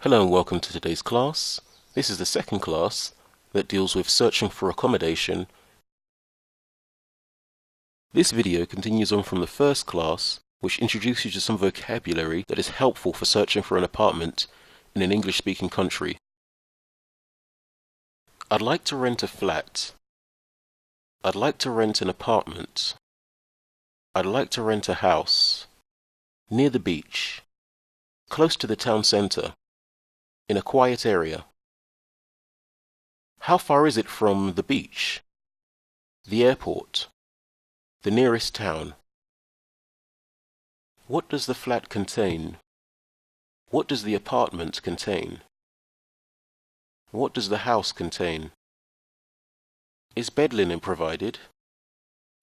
Hello and welcome to today's class. This is the second class that deals with searching for accommodation. This video continues on from the first class, which introduces you to some vocabulary that is helpful for searching for an apartment in an English-speaking country. I'd like to rent a flat. I'd like to rent an apartment. I'd like to rent a house. Near the beach. Close to the town centre. In a quiet area. How far is it from the beach? The airport? The nearest town? What does the flat contain? What does the apartment contain? What does the house contain? Is bed linen provided?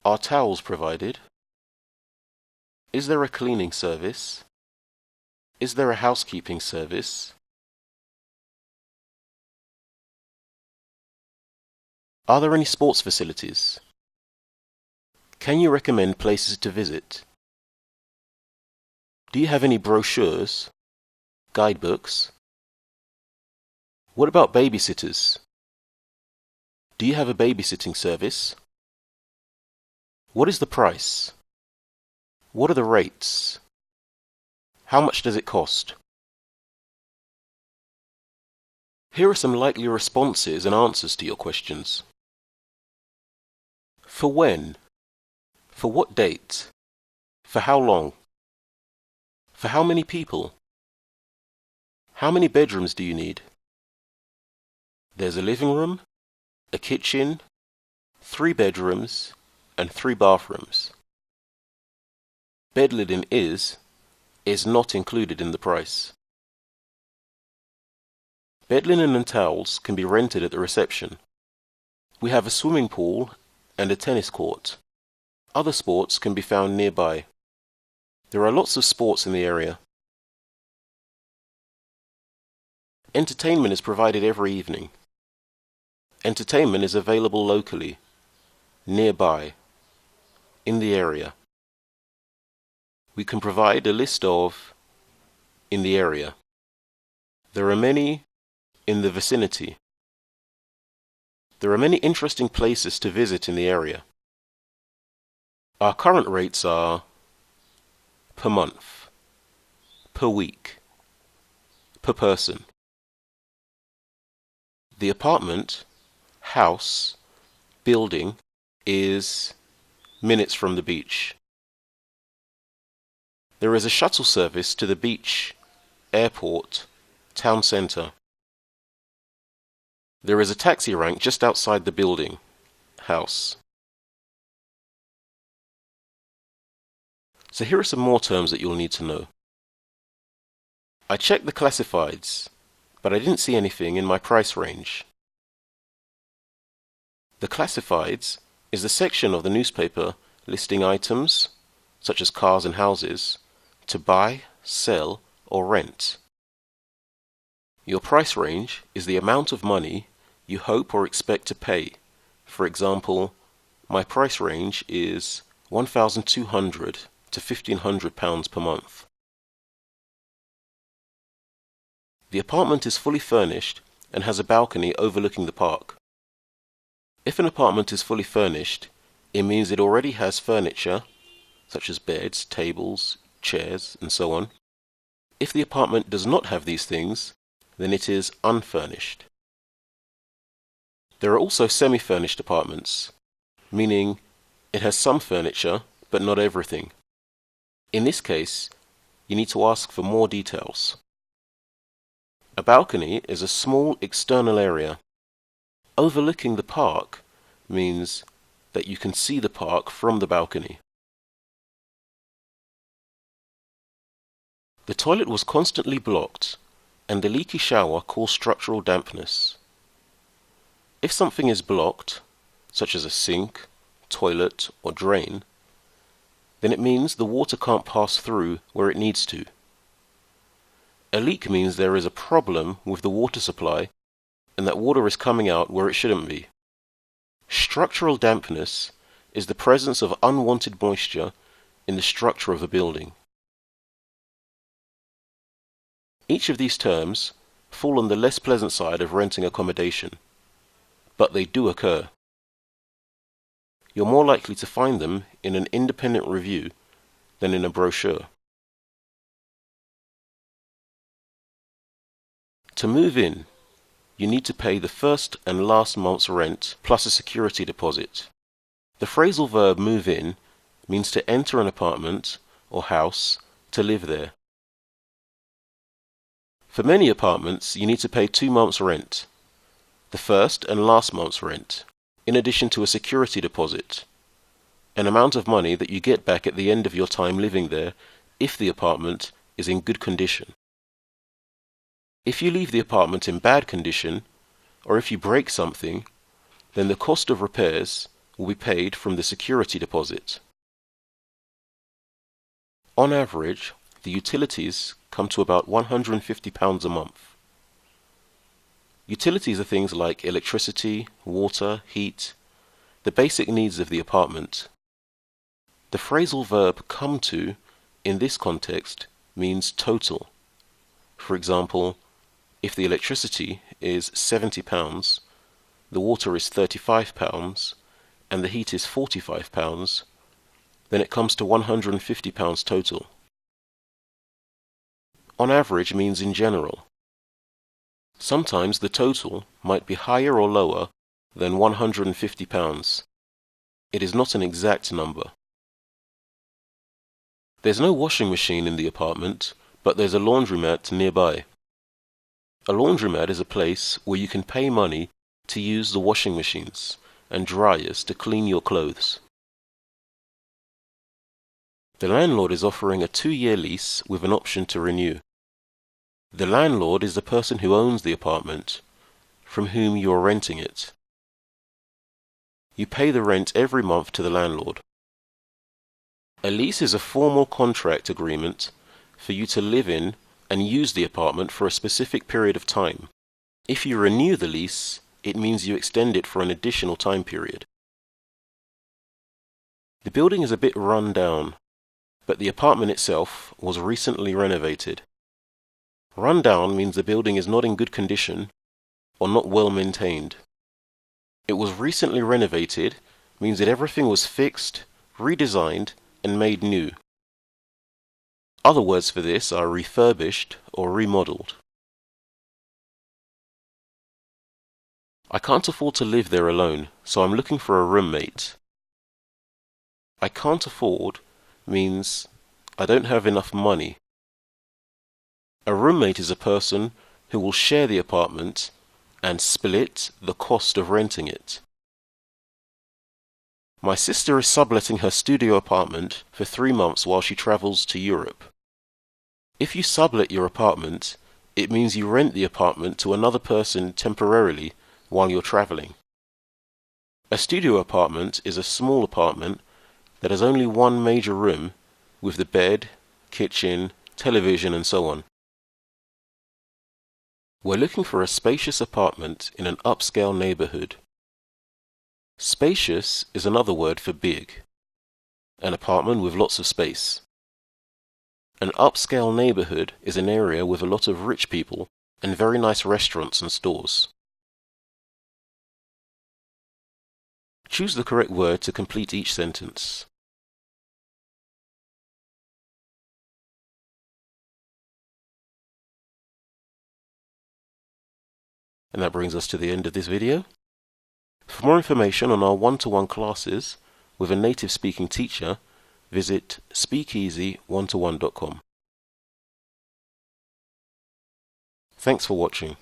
Are towels provided? Is there a cleaning service? Is there a housekeeping service? Are there any sports facilities? Can you recommend places to visit? Do you have any brochures? Guidebooks? What about babysitters? Do you have a babysitting service? What is the price? What are the rates? How much does it cost? Here are some likely responses and answers to your questions. For when? For what date? For how long? For how many people? How many bedrooms do you need? There's a living room, a kitchen, 3 bedrooms, and 3 bathrooms. Bed linen is not included in the price. Bed linen and towels can be rented at the reception. We have a swimming pool and a tennis court. Other sports can be found nearby. There are lots of sports in the area. Entertainment is provided every evening. Entertainment is available locally, nearby, in the area. We can provide a list of in the area. There are many in the vicinity. There are many interesting places to visit in the area. Our current rates are per month, per week, per person. The apartment, house, building is minutes from the beach. There is a shuttle service to the beach, airport, town centre. There is a taxi rank just outside the building, house. So here are some more terms that you'll need to know. I checked the classifieds, but I didn't see anything in my price range. The classifieds is the section of the newspaper listing items, such as cars and houses, to buy, sell, or rent. Your price range is the amount of money you hope or expect to pay. For example, my price range is £1,200 to £1,500 per month. The apartment is fully furnished and has a balcony overlooking the park. If an apartment is fully furnished, it means it already has furniture, such as beds, tables, chairs, and so on. If the apartment does not have these things, then it is unfurnished. There are also semi-furnished apartments, meaning it has some furniture, but not everything. In this case, you need to ask for more details. A balcony is a small external area. Overlooking the park means that you can see the park from the balcony. The toilet was constantly blocked, and the leaky shower caused structural dampness. If something is blocked, such as a sink, toilet, or drain, then it means the water can't pass through where it needs to. A leak means there is a problem with the water supply and that water is coming out where it shouldn't be. Structural dampness is the presence of unwanted moisture in the structure of a building. Each of these terms fall on the less pleasant side of renting accommodation, but they do occur. You're more likely to find them in an independent review than in a brochure. To move in, you need to pay the first and last month's rent plus a security deposit. The phrasal verb move in means to enter an apartment or house to live there. For many apartments, you need to pay 2 months' rent, the first and last month's rent, in addition to a security deposit, an amount of money that you get back at the end of your time living there if the apartment is in good condition. If you leave the apartment in bad condition, or if you break something, then the cost of repairs will be paid from the security deposit. On average, the utilities come to about £150 a month. Utilities are things like electricity, water, heat, the basic needs of the apartment. The phrasal verb come to, in this context, means total. For example, if the electricity is £70, the water is £35, and the heat is £45, then it comes to £150 total. On average means in general. Sometimes the total might be higher or lower than £150. It is not an exact number. There's no washing machine in the apartment, but there's a laundromat nearby. A laundromat is a place where you can pay money to use the washing machines and dryers to clean your clothes. The landlord is offering a 2-year lease with an option to renew. The landlord is the person who owns the apartment, from whom you are renting it. You pay the rent every month to the landlord. A lease is a formal contract agreement for you to live in and use the apartment for a specific period of time. If you renew the lease, it means you extend it for an additional time period. The building is a bit run down, but the apartment itself was recently renovated. Run down means the building is not in good condition or not well maintained. It was recently renovated means that everything was fixed, redesigned, and made new. Other words for this are refurbished or remodeled. I can't afford to live there alone, so I'm looking for a roommate. I can't afford means I don't have enough money. A roommate is a person who will share the apartment and split the cost of renting it. My sister is subletting her studio apartment for 3 months while she travels to Europe. If you sublet your apartment, it means you rent the apartment to another person temporarily while you're traveling. A studio apartment is a small apartment that has only one major room with the bed, kitchen, television, and so on. We're looking for a spacious apartment in an upscale neighborhood. Spacious is another word for big. An apartment with lots of space. An upscale neighborhood is an area with a lot of rich people and very nice restaurants and stores. Choose the correct word to complete each sentence. And that brings us to the end of this video. For more information on our one-to-one classes with a native speaking teacher, visit speakeasy1to1.com. Thanks for watching.